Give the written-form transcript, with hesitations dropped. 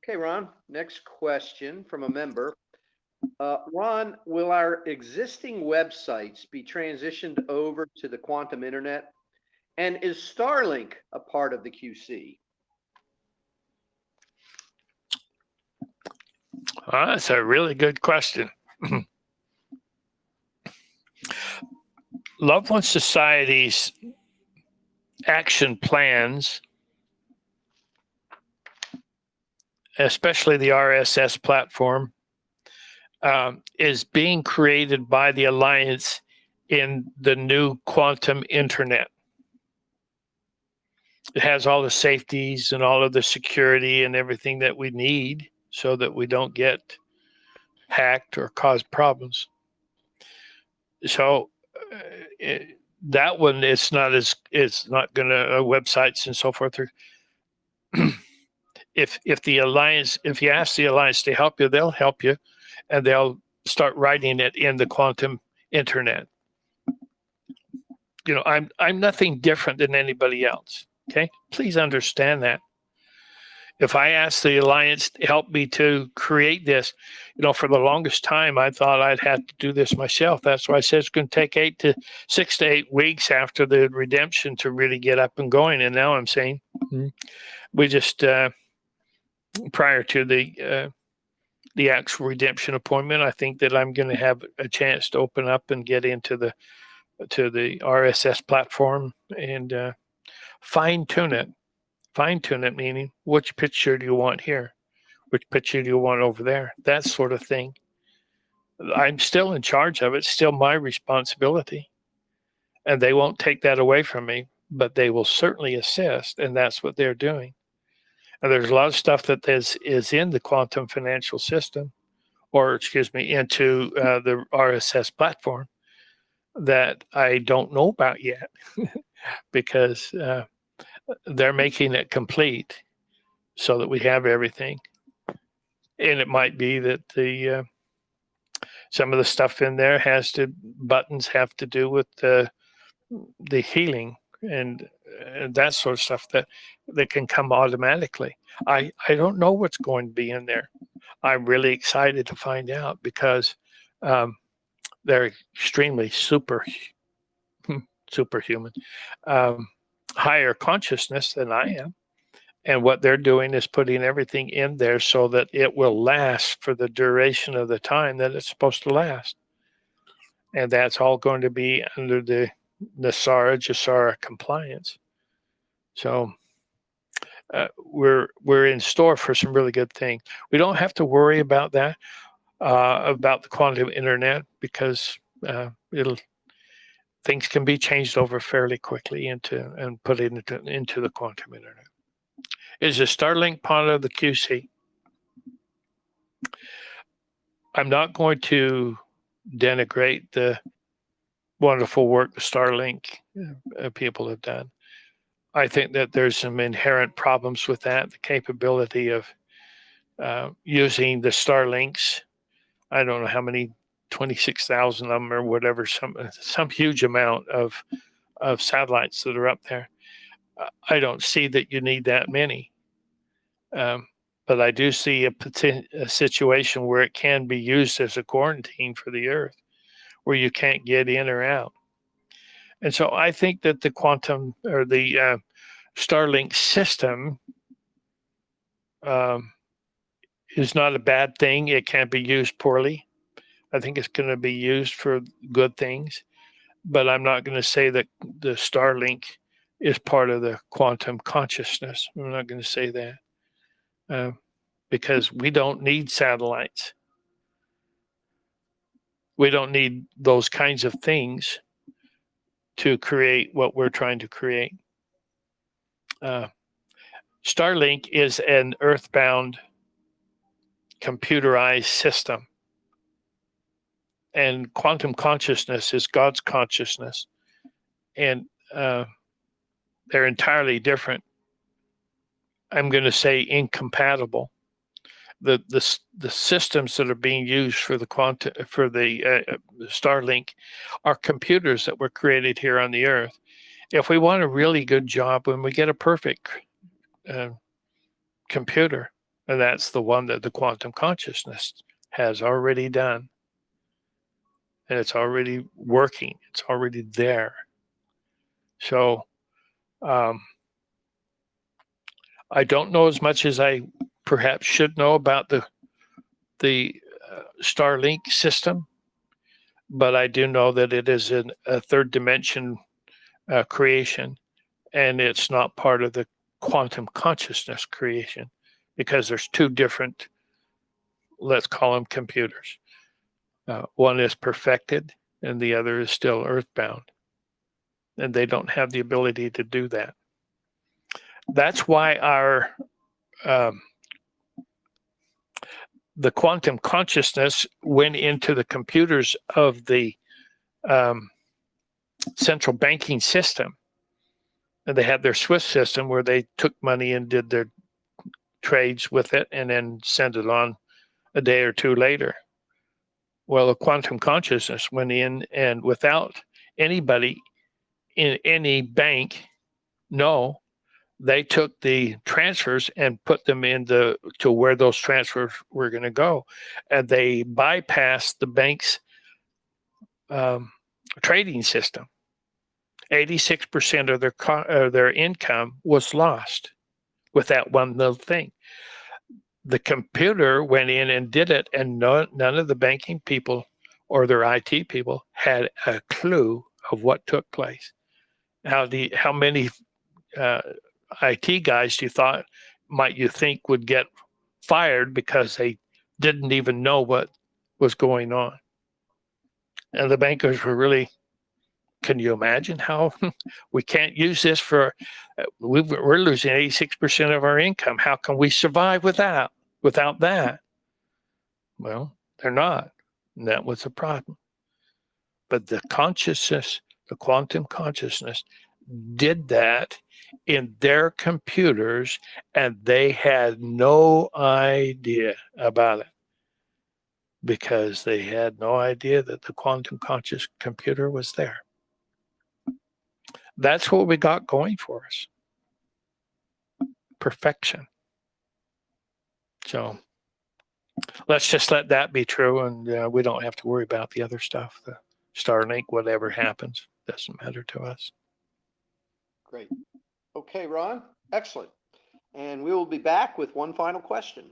Okay, Ron, next question from a member. Ron, will our existing websites be transitioned over to the quantum internet? And is Starlink a part of the QC? That's a really good question. Loved One Society's action plans, especially the RSS platform, is being created by the Alliance in the new quantum internet. It has all the safeties and all of the security and everything that we need so that we don't get hacked or cause problems. So that one, it's not going to websites and so forth. If the Alliance, if you ask the Alliance to help you, they'll help you, and they'll start writing it in the quantum internet. You know, I'm nothing different than anybody else. Okay, please understand that. If I ask the Alliance to help me to create this, you know, for the longest time, I thought I'd have to do this myself. That's why I said it's going to take 6 to 8 weeks after the redemption to really get up and going. And now I'm saying we just prior to the actual redemption appointment, I think that I'm going to have a chance to open up and get into the RSS platform and fine tune it. Fine tune it, meaning which picture do you want here? Which picture do you want over there? That sort of thing. I'm still in charge of it. It's still my responsibility. And they won't take that away from me, but they will certainly assist. And that's what they're doing. And there's a lot of stuff that is in the quantum financial system, or excuse me, into the RSS platform that I don't know about yet because they're making it complete so that we have everything. And it might be that some of the stuff in there buttons have to do with the healing and that sort of stuff that can come automatically. I don't know what's going to be in there. I'm really excited to find out because they're extremely superhuman, higher consciousness than I am. And what they're doing is putting everything in there so that it will last for the duration of the time that it's supposed to last. And that's all going to be under the NESARA GESARA compliance. So we're in store for some really good things. We don't have to worry about that, about the quantum internet, because things can be changed over fairly quickly and put into the quantum internet. Is the Starlink part of the QC? I'm not going to denigrate the wonderful work the Starlink people have done. I think that there's some inherent problems with that. The capability of using the Starlinks, I don't know how many, 26,000 of them or whatever, some huge amount of satellites that are up there. I don't see that you need that many. But I do see a situation where it can be used as a quarantine for the Earth, where you can't get in or out. And so I think that the quantum or the Starlink system is not a bad thing. It can't be used poorly. I think it's going to be used for good things. But I'm not going to say that the Starlink is part of the quantum consciousness. I'm not going to say that. Because we don't need satellites. We don't need those kinds of things to create what we're trying to create. Starlink is an earthbound computerized system. And quantum consciousness is God's consciousness. And they're entirely different. I'm going to say incompatible. The systems that are being used for the Starlink are computers that were created here on the Earth. If we want a really good job, when we get a perfect computer, And that's the one that the quantum consciousness has already done. And it's already working. It's already there. So I don't know as much as I perhaps should know about the Starlink system, but I do know that it is in a third dimension creation, and it's not part of the quantum consciousness creation because there's two different, let's call them computers. One is perfected and the other is still earthbound, and they don't have the ability to do that. That's why the quantum consciousness went into the computers of the central banking system. And they had their SWIFT system where they took money and did their trades with it and then sent it on a day or two later. Well, the quantum consciousness went in, and without anybody in any bank know, they took the transfers and put them to where those transfers were going to go. And they bypassed the bank's trading system. 86% of their income was lost with that one little thing. The computer went in and did it, and none of the banking people or their IT people had a clue of what took place. How many IT guys might you think would get fired because they didn't even know what was going on? And the bankers were really, can you imagine how we can't use this for, we're losing 86% of our income. How can we survive without that? Well, they're not. And that was the problem. But the consciousness, the quantum consciousness, did that in their computers, and they had no idea about it because they had no idea that the quantum conscious computer was there. That's what we got going for us. Perfection. So let's just let that be true, and we don't have to worry about the other stuff. The Starlink, whatever happens, doesn't matter to us. Great. Okay, Ron, excellent. And we will be back with one final question.